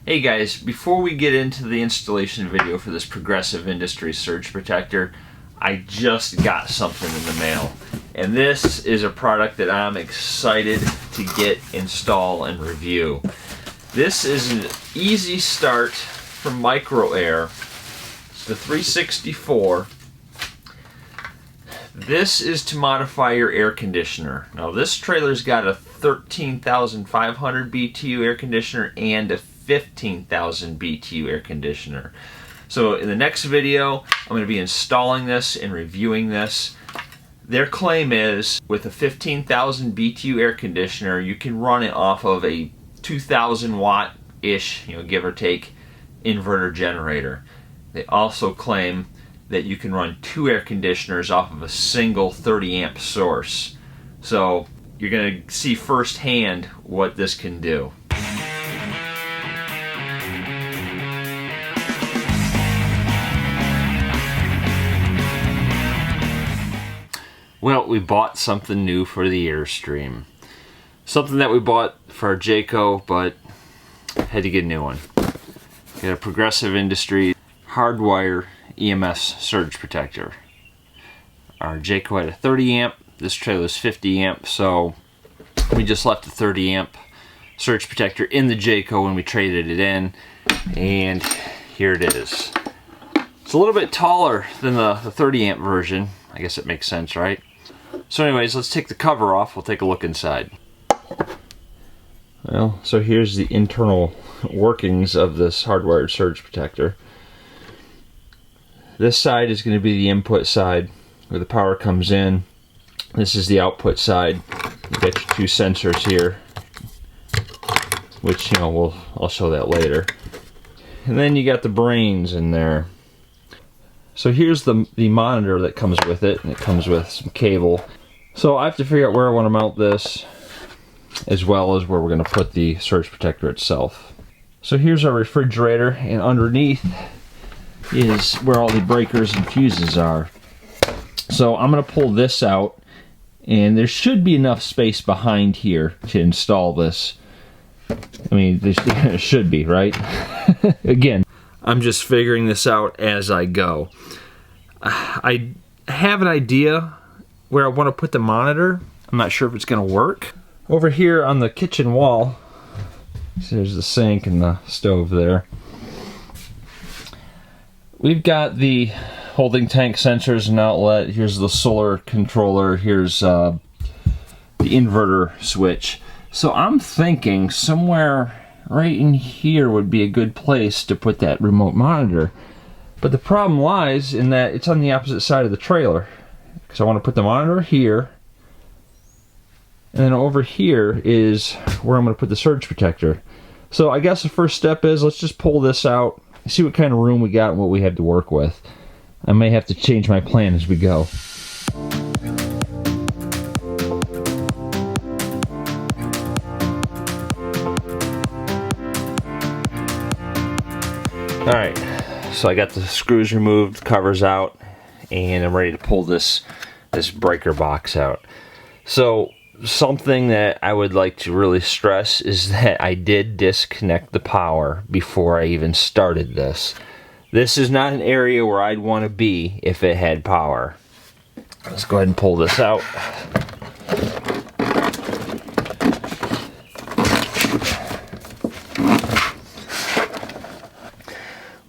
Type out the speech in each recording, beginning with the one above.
Hey guys, before we get into the installation video for this Progressive Industries surge protector, I just got something in the mail. And this is a product that I'm excited to get, install, and review. This is an EasyStart from Micro Air. It's the 364. This is to modify your air conditioner. Now this trailer's got a 13,500 BTU air conditioner and a 15,000 BTU air conditioner. So in the next video, I'm going to be installing this and reviewing this. Their claim is with a 15,000 BTU air conditioner, you can run it off of a 2,000 watt-ish, give or take, inverter generator. They also claim that you can run 2 air conditioners off of a single 30 amp source. So you're going to see firsthand what this can do. Well, we bought something new for the Airstream. Something that we bought for our Jayco, but had to get a new one. Got a Progressive Industries Hardwired EMS surge protector. Our Jayco had a 30 amp, this trailer's 50 amp, so we just left the 30 amp surge protector in the Jayco when we traded it in, and here it is. It's a little bit taller than the 30 amp version. I guess it makes sense, right? So anyways, let's take the cover off. We'll take a look inside. Well, so here's the internal workings of this hardwired surge protector. This side is going to be the input side where the power comes in. This is the output side. You got your 2 sensors here, which I'll show that later. And then you got the brains in there. So here's the monitor that comes with it, and it comes with some cable. So I have to figure out where I want to mount this, as well as where we're going to put the surge protector itself. So here's our refrigerator, and underneath is where all the breakers and fuses are. So I'm going to pull this out, and there should be enough space behind here to install this. I mean, there should be, right? Again, I'm just figuring this out as I go. I have an idea where I want to put the monitor. I'm not sure if it's going to work. Over here on the kitchen wall, so there's the sink and the stove there. We've got the holding tank sensors and outlet. Here's the solar controller. Here's the inverter switch. So I'm thinking somewhere right in here would be a good place to put that remote monitor. But the problem lies in that it's on the opposite side of the trailer. Because I want to put the monitor here, and then over here is where I'm going to put the surge protector. So I guess the first step is let's just pull this out, see what kind of room we got and what we have to work with. I may have to change my plan as we go. Alright, so I got the screws removed, covers out, and I'm ready to pull this breaker box out. So something that I would like to really stress is that I did disconnect the power before I even started this. This is not an area where I'd want to be if it had power. Let's go ahead and pull this out.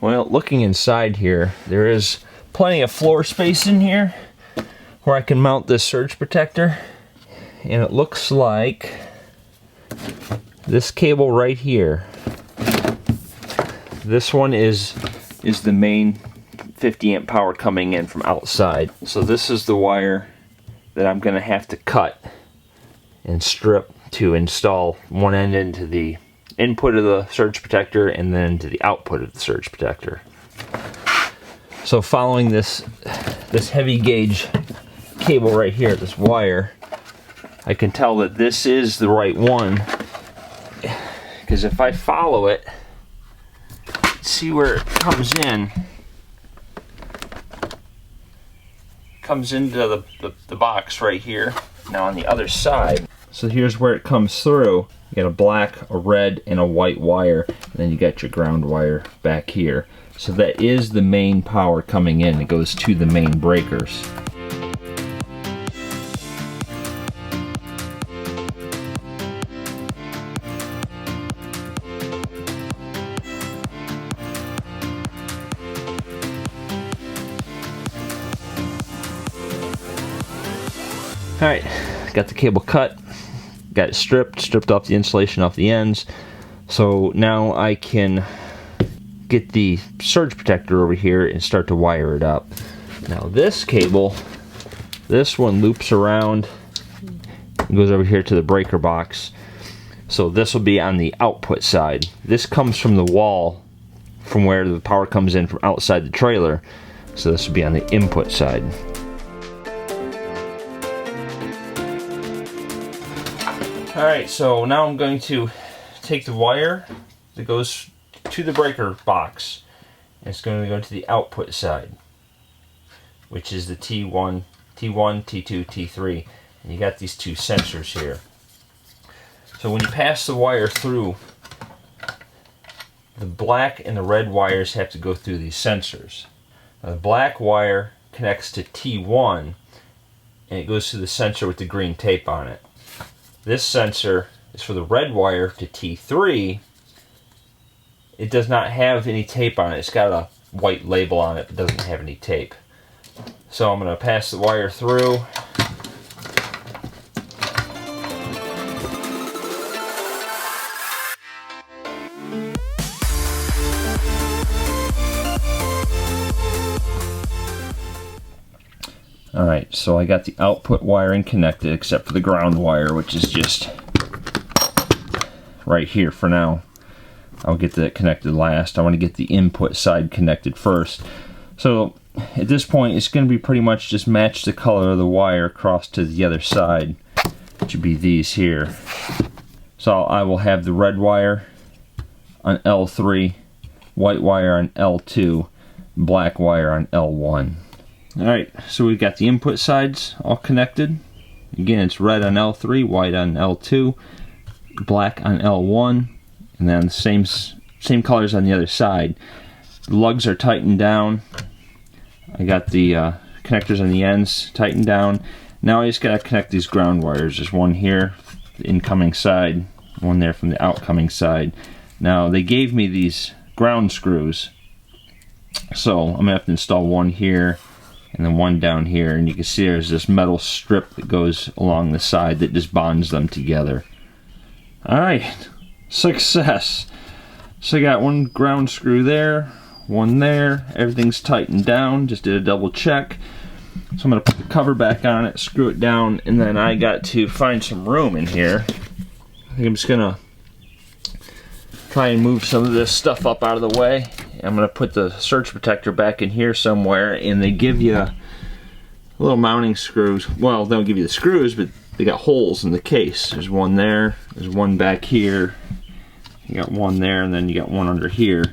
Well, looking inside here, there is plenty of floor space in here where I can mount this surge protector. And it looks like this cable right here. This one is the main 50 amp power coming in from outside. So this is the wire that I'm going to have to cut and strip to install one end into the input of the surge protector and then to the output of the surge protector. So following this heavy gauge cable right here, this wire, I can tell that this is the right one, because if I follow it, see where it comes in. Comes into the box right here. Now on the other side, So here's where it comes through. You got a black, a red, and a white wire, and then you got your ground wire back here. So that is the main power coming in. It goes to the main breakers. Alright, got the cable cut, got it stripped off the insulation off the ends. So now I can get the surge protector over here and start to wire it up. Now this cable, this one loops around and goes over here to the breaker box. So this will be on the output side. This comes from the wall from where the power comes in from outside the trailer. So this will be on the input side. Alright, so now I'm going to take the wire that goes to the breaker box, and it's going to go to the output side, which is the T1, T2, T3, and you got these two sensors here. So when you pass the wire through, the black and the red wires have to go through these sensors. Now the black wire connects to T1, and it goes to the sensor with the green tape on it. This sensor is for the red wire to T3. It does not have any tape on it. It's got a white label on it, but doesn't have any tape. So I'm going to pass the wire through. Alright, so I got the output wiring connected except for the ground wire, which is just right here for now. I'll get that connected last. I want to get the input side connected first. So at this point it's going to be pretty much just match the color of the wire across to the other side, which would be these here. So I will have the red wire on L3, white wire on L2, black wire on L1. Alright, so we've got the input sides all connected. Again, it's red on L3, white on L2, black on L1, and then the same colors on the other side. The lugs are tightened down. I got the connectors on the ends tightened down. Now I just got to connect these ground wires. There's one here, the incoming side, one there from the outcoming side. Now they gave me these ground screws, so I'm going to have to install one here and then one down here, and you can see there's this metal strip that goes along the side that just bonds them together. Alright, success! So I got one ground screw there, one there, everything's tightened down, just did a double check. So I'm going to put the cover back on it, screw it down, and then I got to find some room in here. I think I'm just going to try and move some of this stuff up out of the way. I'm going to put the surge protector back in here somewhere, and they give you little mounting screws. Well, they don't give you the screws, but they got holes in the case. There's one there, there's one back here, you got one there, and then you got one under here.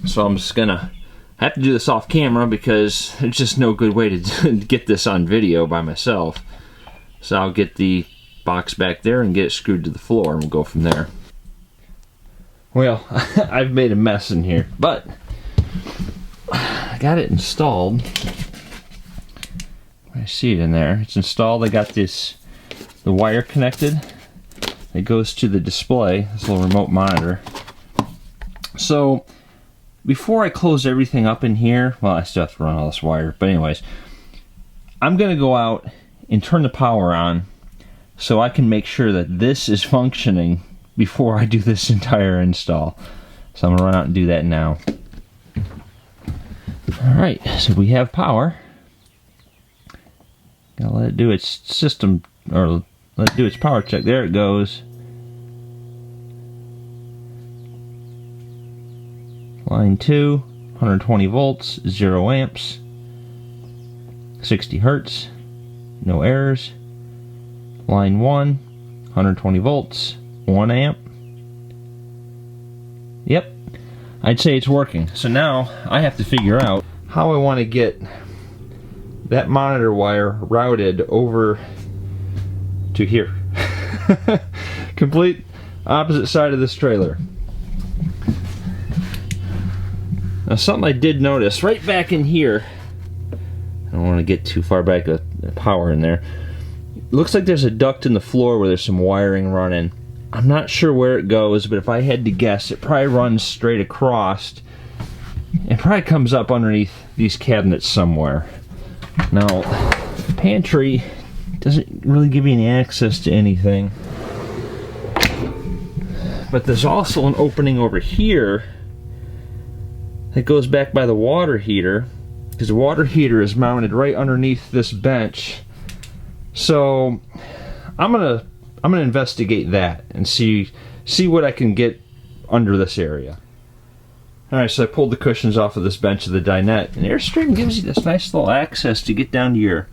So I'm just going to have to do this off camera because there's just no good way to get this on video by myself. So I'll get the box back there and get it screwed to the floor, and we'll go from there. Well, I've made a mess in here, but I got it installed. I see it in there. It's installed. I got the wire connected. It goes to the display, this little remote monitor. So before I close everything up in here, well, I still have to run all this wire, but anyways, I'm going to go out and turn the power on so I can make sure that this is functioning before I do this entire install. So I'm going to run out and do that now. Alright, so we have power. Gotta let it do its system, or let it do its power check. There it goes. Line 2, 120 volts, 0 amps, 60 hertz, no errors. Line 1, 120 volts, 1 amp. Yep, I'd say it's working. So now I have to figure out how I want to get that monitor wire routed over to here. Complete opposite side of this trailer. Now something I did notice right back in here, I don't want to get too far back with power in there. It looks like there's a duct in the floor where there's some wiring running. I'm not sure where it goes, but if I had to guess, it probably runs straight across. It probably comes up underneath these cabinets somewhere. Now, the pantry doesn't really give you any access to anything. But there's also an opening over here that goes back by the water heater, because the water heater is mounted right underneath this bench. So I'm gonna investigate that and see what I can get under this area. Alright, so I pulled the cushions off of this bench of the dinette, and Airstream gives you this nice little access to get down to your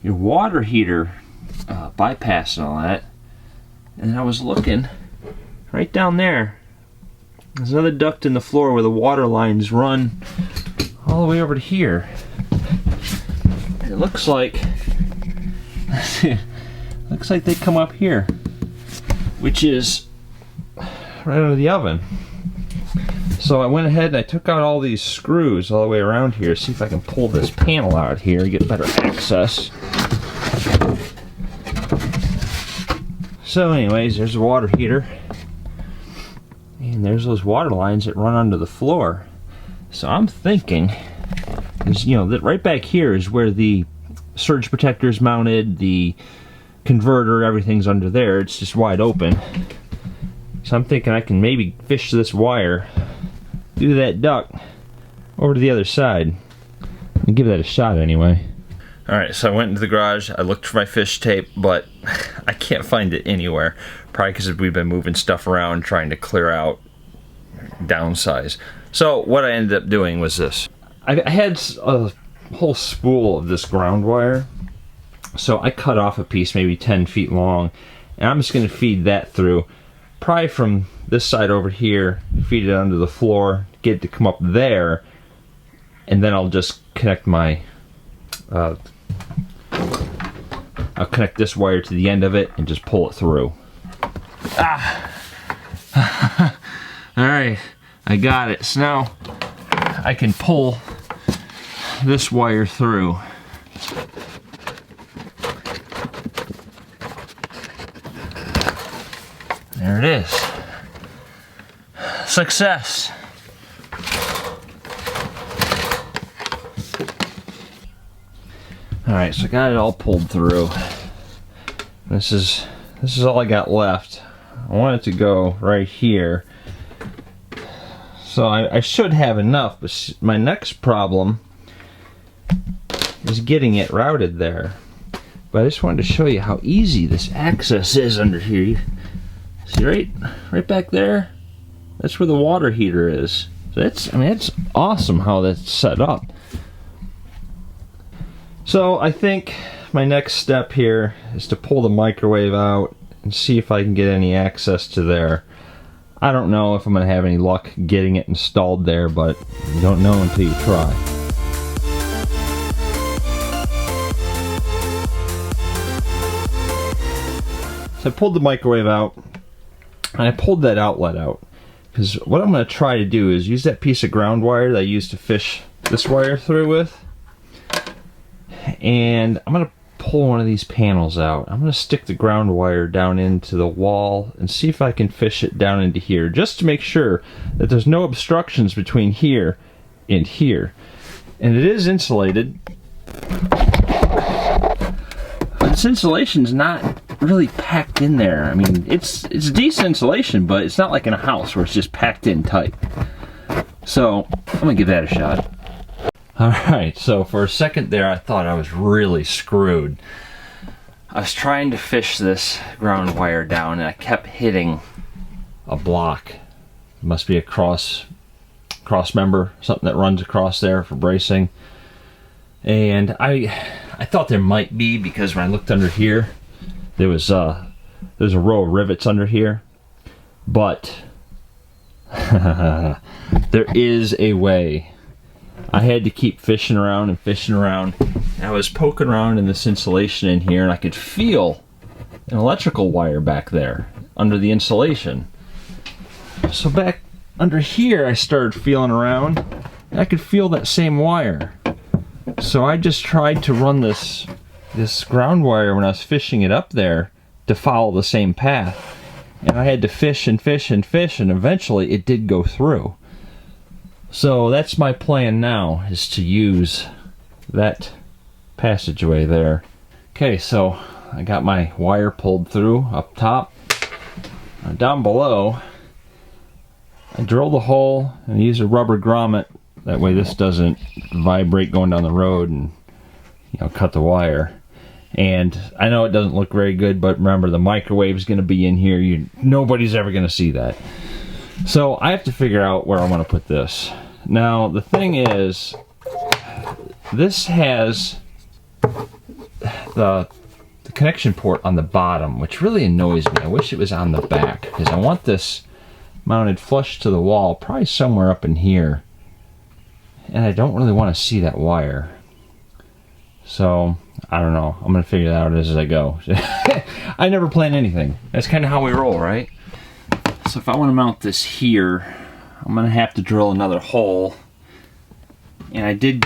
water heater bypass and all that. And I was looking right down there. There's another duct in the floor where the water lines run all the way over to here. And it looks like they come up here, which is right under the oven. So I went ahead and I took out all these screws all the way around here, see if I can pull this panel out here, get better access. So anyways, there's the water heater. And there's those water lines that run under the floor. So I'm thinking, that right back here is where the surge protector is mounted, the converter, everything's under there. It's just wide open. So I'm thinking I can maybe fish this wire through that duct over to the other side and give that a shot anyway. Alright, so I went into the garage, I looked for my fish tape, but I can't find it anywhere. Probably because we've been moving stuff around trying to clear out, downsize. So what I ended up doing was this. I had a whole spool of this ground wire, so I cut off a piece maybe 10 feet long, and I'm just going to feed that through, probably from this side over here, feed it under the floor, get it to come up there, and then I'll just connect my I'll connect this wire to the end of it and just pull it through. Alright, I got it. So now I can pull this wire through. There it is. Success. Alright, so I got it all pulled through. This is all I got left. I want it to go right here. So I should have enough, but my next problem is getting it routed there. But I just wanted to show you how easy this access is under here. See right back there? That's where the water heater is. So it's awesome how that's set up. So I think my next step here is to pull the microwave out and see if I can get any access to there. I don't know if I'm going to have any luck getting it installed there, but you don't know until you try. So I pulled the microwave out, and I pulled that outlet out, because what I'm going to try to do is use that piece of ground wire that I used to fish this wire through with, and I'm going to pull one of these panels out. I'm going to stick the ground wire down into the wall and see if I can fish it down into here, just to make sure that there's no obstructions between here and here. And it is insulated, but this insulation's not really packed in there. I mean, it's decent insulation, but it's not like in a house where it's just packed in tight. So I'm gonna give that a shot. Alright, so for a second there I thought I was really screwed. I was trying to fish this ground wire down and I kept hitting a block. It must be a cross member, something that runs across there for bracing. And I thought there might be, because when I looked under here, there's a row of rivets under here. But there is a way. I had to keep fishing around and fishing around. And I was poking around in this insulation in here, and I could feel an electrical wire back there under the insulation. So back under here, I started feeling around, and I could feel that same wire. So I just tried to run this ground wire when I was fishing it up there to follow the same path. And I had to fish and fish and fish, and eventually it did go through. So that's my plan now, is to use that passageway there. Okay, so I got my wire pulled through up top. Down below, I drilled a hole and use a rubber grommet. That way this doesn't vibrate going down the road and, you know, cut the wire. And I know it doesn't look very good, but remember, the microwave's going to be in here. Nobody's ever going to see that. So I have to figure out where I want to put this. Now, the thing is, this has the connection port on the bottom, which really annoys me. I wish it was on the back, because I want this mounted flush to the wall, probably somewhere up in here. And I don't really want to see that wire. So, I don't know. I'm going to figure that out as I go. I never plan anything. That's kind of how we roll, right? So if I want to mount this here, I'm going to have to drill another hole. And I did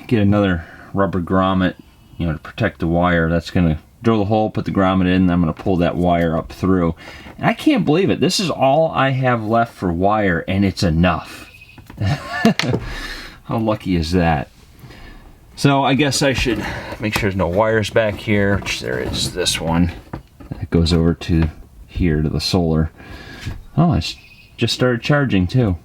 get another rubber grommet, you know, to protect the wire. That's going to drill the hole, put the grommet in, and I'm going to pull that wire up through. And I can't believe it. This is all I have left for wire, and it's enough. How lucky is that? So I guess I should make sure there's no wires back here, which there is this one. It goes over to here to the solar. Oh, it's just started charging too.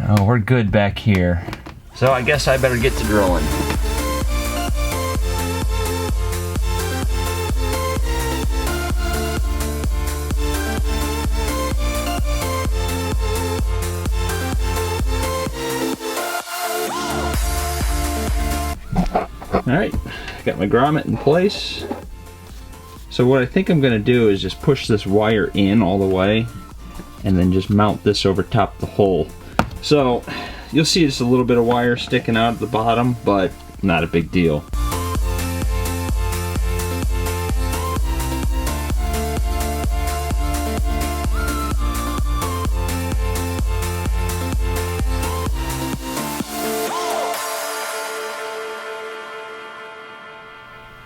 Oh, we're good back here. So I guess I better get to drilling. Alright, got my grommet in place. So what I think I'm going to do is just push this wire in all the way and then just mount this over top the hole. So you'll see just a little bit of wire sticking out at the bottom, but not a big deal.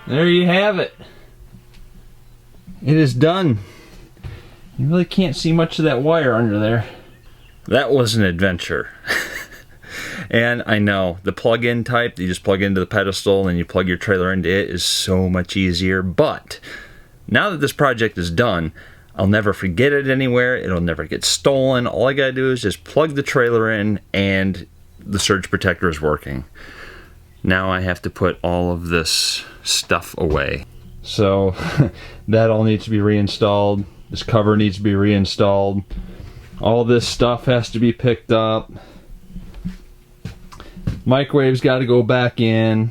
There you have it. It is done. You really can't see much of that wire under there. That was an adventure. And I know, the plug-in type, you just plug into the pedestal and you plug your trailer into it, is so much easier. But now that this project is done, I'll never forget it anywhere. It'll never get stolen. All I gotta do is just plug the trailer in and the surge protector is working. Now I have to put all of this stuff away. So that all needs to be reinstalled. This cover needs to be reinstalled. All this stuff has to be picked up. Microwave's got to go back in.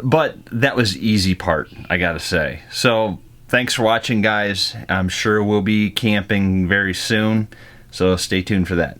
But that was the easy part, I gotta say. So thanks for watching, guys. I'm sure we'll be camping very soon, so stay tuned for that.